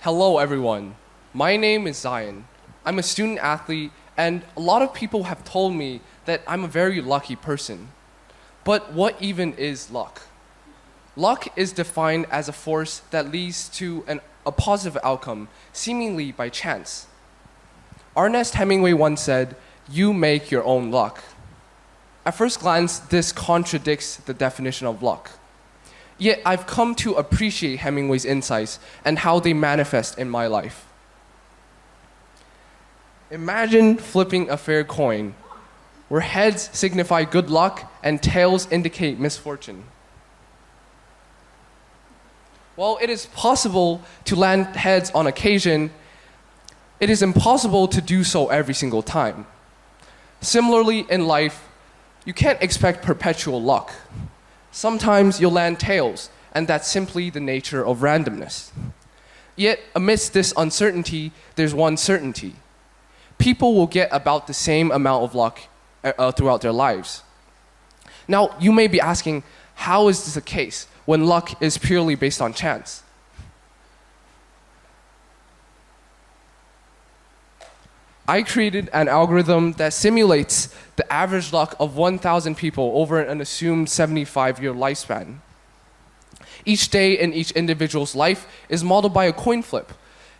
Hello, everyone. My name is Zion. I'm a student athlete, and a lot of people have told me that I'm a very lucky person. But what even is luck? Luck is defined as a force that leads to a positive outcome, seemingly by chance. Ernest Hemingway once said, "You make your own luck." At first glance, this contradicts the definition of luck. Yet I've come to appreciate Hemingway's insights and how they manifest in my life. Imagine flipping a fair coin, where heads signify good luck and tails indicate misfortune. While it is possible to land heads on occasion, it is impossible to do so every single time. Similarly, in life, you can't expect perpetual luck. Sometimes you'll land tails, and that's simply the nature of randomness. Yet, amidst this uncertainty, there's one certainty. People will get about the same amount of luck throughout their lives. Now, you may be asking, how is this the case when luck is purely based on chance? I created an algorithm that simulates the average luck of 1,000 people over an assumed 75-year lifespan. Each day in each individual's life is modeled by a coin flip,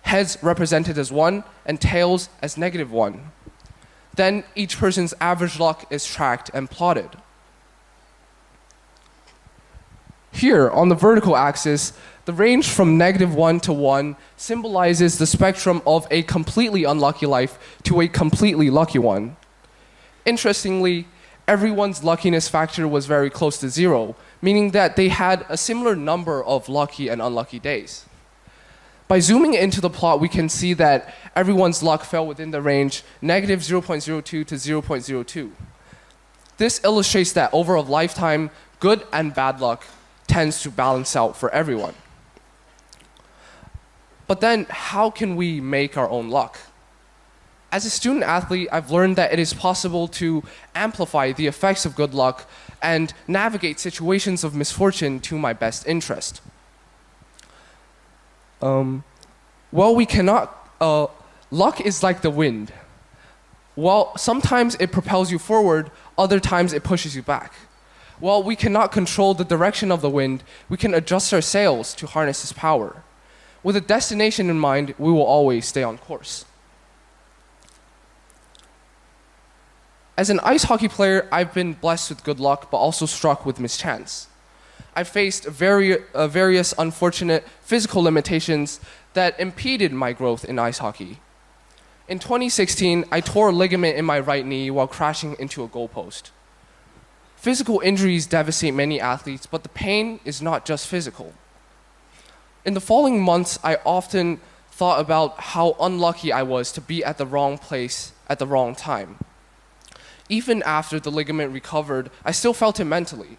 heads represented as 1 and tails as -1. Then each person's average luck is tracked and plotted. Here, on the vertical axis, the range from -1 to 1 symbolizes the spectrum of a completely unlucky life to a completely lucky one. Interestingly, everyone's luckiness factor was very close to 0, meaning that they had a similar number of lucky and unlucky days. By zooming into the plot, we can see that everyone's luck fell within the range -0.02 to 0.02. This illustrates that over a lifetime, good and bad luck tends to balance out for everyone. But then, how can we make our own luck? As a student athlete, I've learned that it is possible to amplify the effects of good luck and navigate situations of misfortune to my best interest. Luck is like the wind. While sometimes it propels you forward, other times it pushes you back. While we cannot control the direction of the wind, we can adjust our sails to harness its power. With a destination in mind, we will always stay on course. As an ice hockey player, I've been blessed with good luck, but also struck with mischance. I faced various unfortunate physical limitations that impeded my growth in ice hockey. In 2016, I tore a ligament in my right knee while crashing into a goalpost. Physical injuries devastate many athletes, but the pain is not just physical. In the following months, I often thought about how unlucky I was to be at the wrong place at the wrong time. Even after the ligament recovered, I still felt it mentally.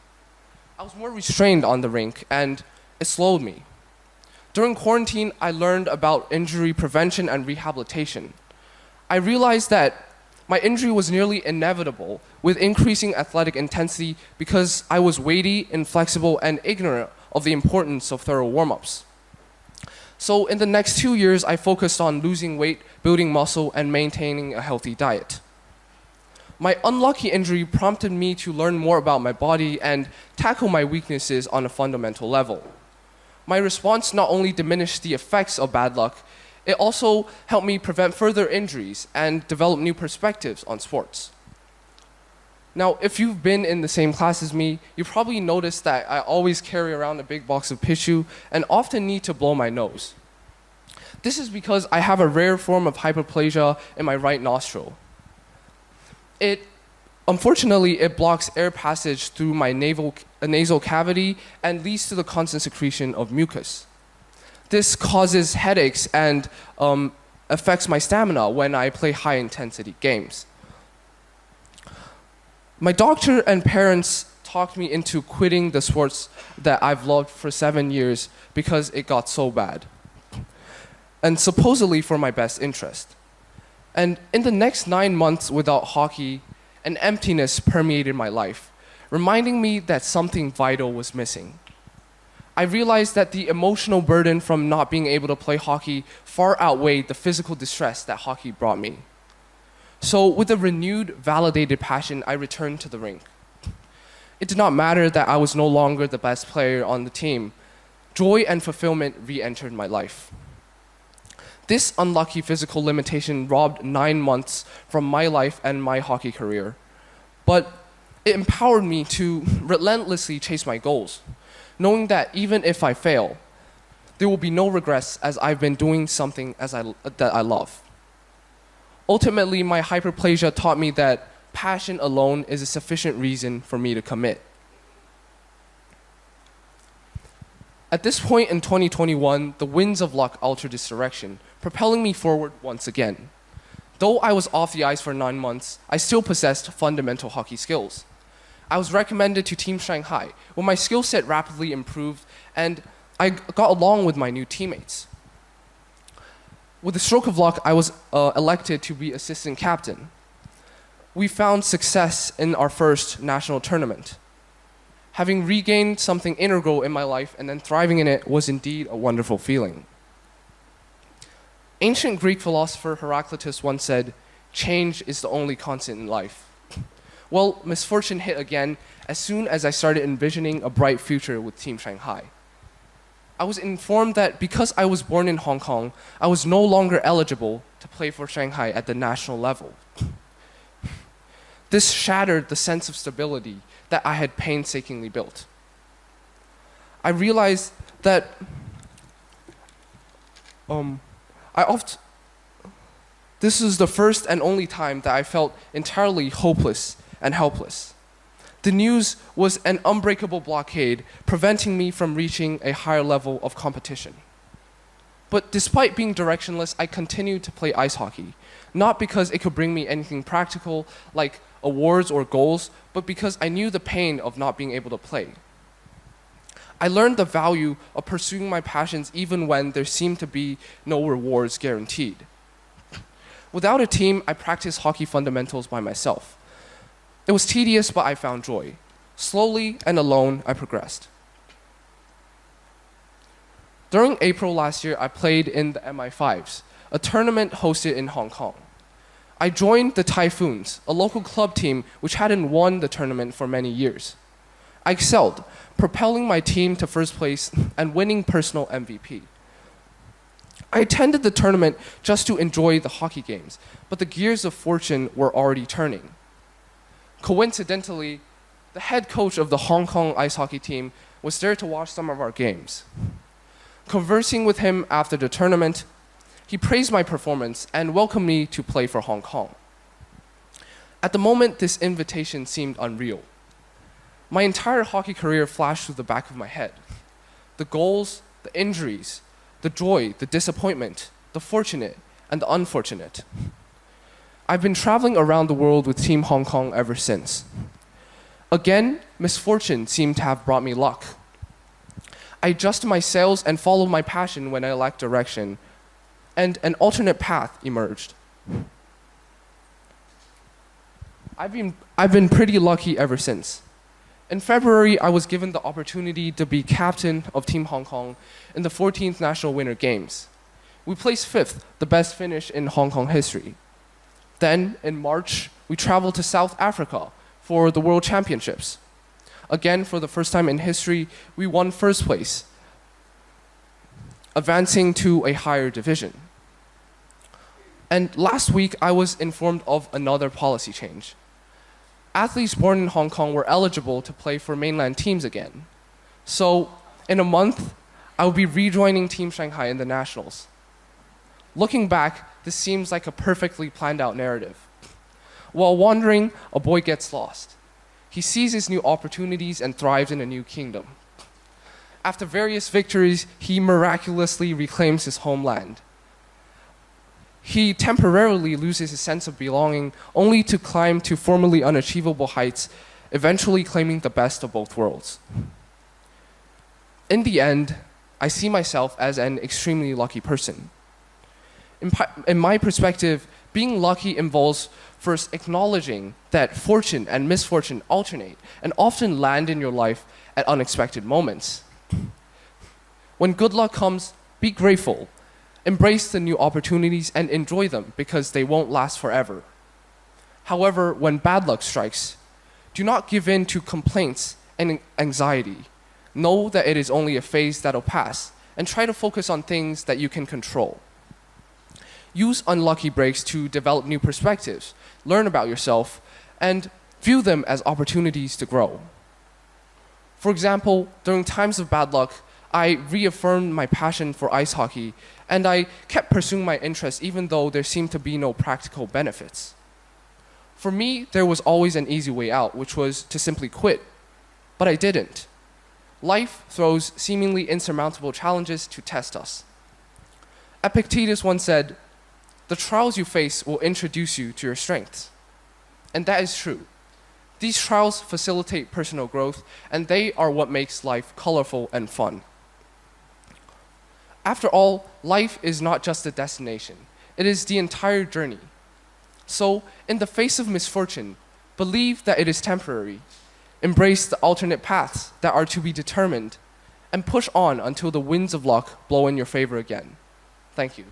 I was more restrained on the rink, and it slowed me. During quarantine, I learned about injury prevention and rehabilitation. I realized that my injury was nearly inevitable with increasing athletic intensity because I was weighty, inflexible, and ignorant of the importance of thorough warm-ups. So in the next 2 years, I focused on losing weight, building muscle, and maintaining a healthy diet. My unlucky injury prompted me to learn more about my body and tackle my weaknesses on a fundamental level. My response not only diminished the effects of bad luck, it also helped me prevent further injuries and develop new perspectives on sports. Now, if you've been in the same class as me, you probably noticed that I always carry around a big box of tissue and often need to blow my nose. This is because I have a rare form of hyperplasia in my right nostril. Unfortunately, it blocks air passage through my nasal cavity and leads to the constant secretion of mucus. This causes headaches and affects my stamina when I play high-intensity games. My doctor and parents talked me into quitting the sports that I've loved for 7 years because it got so bad, and supposedly for my best interest. And in the next 9 months without hockey, an emptiness permeated my life, reminding me that something vital was missing. I realized that the emotional burden from not being able to play hockey far outweighed the physical distress that hockey brought me. So, with a renewed, validated passion, I returned to the rink. It did not matter that I was no longer the best player on the team. Joy and fulfillment re-entered my life. This unlucky physical limitation robbed 9 months from my life and my hockey career. But it empowered me to relentlessly chase my goals, knowing that even if I fail, there will be no regrets as I've been doing something that I love. Ultimately, my hyperplasia taught me that passion alone is a sufficient reason for me to commit. At this point in 2021, the winds of luck altered this direction, propelling me forward once again. Though I was off the ice for 9 months, I still possessed fundamental hockey skills. I was recommended to Team Shanghai, where my skill set rapidly improved and I got along with my new teammates. With a stroke of luck, I was elected to be assistant captain. We found success in our first national tournament. Having regained something integral in my life and then thriving in it was indeed a wonderful feeling. Ancient Greek philosopher Heraclitus once said, "Change is the only constant in life." Well, misfortune hit again as soon as I started envisioning a bright future with Team Shanghai. I was informed that because I was born in Hong Kong, I was no longer eligible to play for Shanghai at the national level. This shattered the sense of stability that I had painstakingly built. I realized that this is the first and only time that I felt entirely hopeless and helpless. The news was an unbreakable blockade preventing me from reaching a higher level of competition. But despite being directionless, I continued to play ice hockey, not because it could bring me anything practical like awards or goals, but because I knew the pain of not being able to play. I learned the value of pursuing my passions even when there seemed to be no rewards guaranteed. Without a team, I practiced hockey fundamentals by myself. It was tedious, but I found joy. Slowly and alone, I progressed. During April last year, I played in the MI5s, a tournament hosted in Hong Kong. I joined the Typhoons, a local club team which hadn't won the tournament for many years. I excelled, propelling my team to first place and winning personal MVP. I attended the tournament just to enjoy the hockey games, but the gears of fortune were already turning. Coincidentally, the head coach of the Hong Kong ice hockey team was there to watch some of our games. Conversing with him after the tournament, he praised my performance and welcomed me to play for Hong Kong. At the moment, this invitation seemed unreal. My entire hockey career flashed through the back of my head. The goals, the injuries, the joy, the disappointment, the fortunate, and the unfortunate. I've been traveling around the world with Team Hong Kong ever since. Again, misfortune seemed to have brought me luck. I adjusted my sails and followed my passion when I lacked direction, and an alternate path emerged. I've been pretty lucky ever since. In February, I was given the opportunity to be captain of Team Hong Kong in the 14th National Winter Games. We placed 5th, the best finish in Hong Kong history. Then, in March, we traveled to South Africa for the World Championships. Again, for the first time in history, we won first place, advancing to a higher division. And last week, I was informed of another policy change. Athletes born in Hong Kong were eligible to play for mainland teams again. So, in a month, I will be rejoining Team Shanghai in the Nationals. Looking back, this seems like a perfectly planned out narrative. While wandering, a boy gets lost. He seizes new opportunities and thrives in a new kingdom. After various victories, he miraculously reclaims his homeland. He temporarily loses his sense of belonging, only to climb to formerly unachievable heights, eventually claiming the best of both worlds. In the end, I see myself as an extremely lucky person. In my perspective, being lucky involves first acknowledging that fortune and misfortune alternate and often land in your life at unexpected moments. When good luck comes, be grateful. Embrace the new opportunities and enjoy them because they won't last forever. However, when bad luck strikes, do not give in to complaints and anxiety. Know that it is only a phase that'll pass, and try to focus on things that you can control. Use unlucky breaks to develop new perspectives, learn about yourself, and view them as opportunities to grow. For example, during times of bad luck, I reaffirmed my passion for ice hockey, and I kept pursuing my interests even though there seemed to be no practical benefits. For me, there was always an easy way out, which was to simply quit. But I didn't. Life throws seemingly insurmountable challenges to test us. Epictetus once said, "The trials you face will introduce you to your strengths." And that is true. These trials facilitate personal growth, and they are what makes life colorful and fun. After all, life is not just a destination. It is the entire journey. So, in the face of misfortune, believe that it is temporary. Embrace the alternate paths that are to be determined, and push on until the winds of luck blow in your favor again. Thank you.